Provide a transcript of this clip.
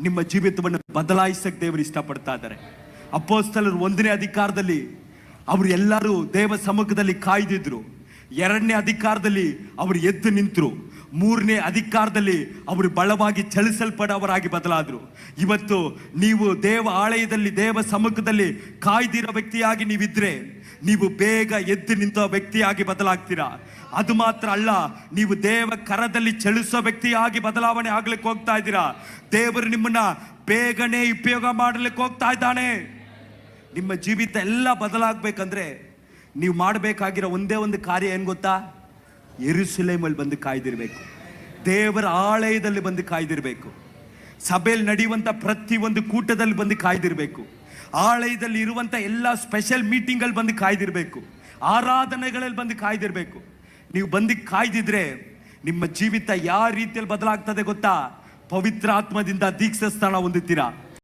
ನಿಮ್ಮ ಜೀವಿತವನ್ನು ಬದಲಾಯಿಸಕ್ಕೆ ದೇವರು ಇಷ್ಟಪಡ್ತಾ ಇದ್ದಾರೆ. ಅಪೊಸ್ತಲರು 1ನೇ ಅಧಿಕಾರದಲ್ಲಿ ಅವರು ಎಲ್ಲರೂ ದೇವ ಸಮ್ಮುಖದಲ್ಲಿ ಕಾಯ್ದಿದ್ರು. 2ನೇ ಅಧಿಕಾರದಲ್ಲಿ ಅವರು ಎದ್ದು ನಿಂತರು. 3ನೇ ಅಧಿಕಾರದಲ್ಲಿ ಅವರು ಬಲವಾಗಿ ಚಲಿಸಲ್ಪಡವರಾಗಿ ಬದಲಾದರು. ಇವತ್ತು ನೀವು ದೇವ ಆಲಯದಲ್ಲಿ ದೇವ ಸಮ್ಮುಖದಲ್ಲಿ ಕಾಯ್ದಿರೋ ವ್ಯಕ್ತಿಯಾಗಿ ನೀವಿದ್ರೆ ನೀವು ಬೇಗ ಎದ್ದು ನಿಂತ ವ್ಯಕ್ತಿಯಾಗಿ ಬದಲಾಗ್ತೀರಾ. ಅದು ಮಾತ್ರ ಅಲ್ಲ, ನೀವು ದೇವ ಕರದಲ್ಲಿ ಚಲಿಸೋ ವ್ಯಕ್ತಿಯಾಗಿ ಬದಲಾವಣೆ ಆಗ್ಲಿಕ್ಕೆ ಹೋಗ್ತಾ ಇದ್ದೀರಾ. ದೇವರು ನಿಮ್ಮನ್ನ ಬೇಗನೆ ಉಪಯೋಗ ಮಾಡಲಿಕ್ಕೆ ಹೋಗ್ತಾ ಇದ್ದಾನೆ. ನಿಮ್ಮ ಜೀವಿತ ಎಲ್ಲ ಬದಲಾಗಬೇಕಂದ್ರೆ ನೀವು ಮಾಡಬೇಕಾಗಿರೋ ಒಂದೇ ಒಂದು ಕಾರ್ಯ ಏನು ಗೊತ್ತಾ? ಯೆರೂಸಲೇಮಲ್ಲಿ ಬಂದು ಕಾಯ್ದಿರಬೇಕು. ದೇವರ ಆಲಯದಲ್ಲಿ ಬಂದು ಕಾಯ್ದಿರಬೇಕು. ಸಭೆಯಲ್ಲಿ ನಡೆಯುವಂಥ ಪ್ರತಿಯೊಂದು ಕೂಟದಲ್ಲಿ ಬಂದು ಕಾಯ್ದಿರಬೇಕು. ಆಲಯದಲ್ಲಿ ಇರುವಂಥ ಎಲ್ಲ ಸ್ಪೆಷಲ್ ಮೀಟಿಂಗಲ್ಲಿ ಬಂದು ಕಾಯ್ದಿರಬೇಕು. ಆರಾಧನೆಗಳಲ್ಲಿ ಬಂದು ಕಾಯ್ದಿರಬೇಕು. ನೀವು ಬಂದು ಕಾಯ್ದಿದ್ರೆ ನಿಮ್ಮ ಜೀವಿತ ಯಾವ ರೀತಿಯಲ್ಲಿ ಬದಲಾಗ್ತದೆ ಗೊತ್ತಾ? ಪವಿತ್ರ ಆತ್ಮದಿಂದ ದೀಕ್ಷಾಸ್ನಾನ ಹೊಂದುತ್ತೀರಾ.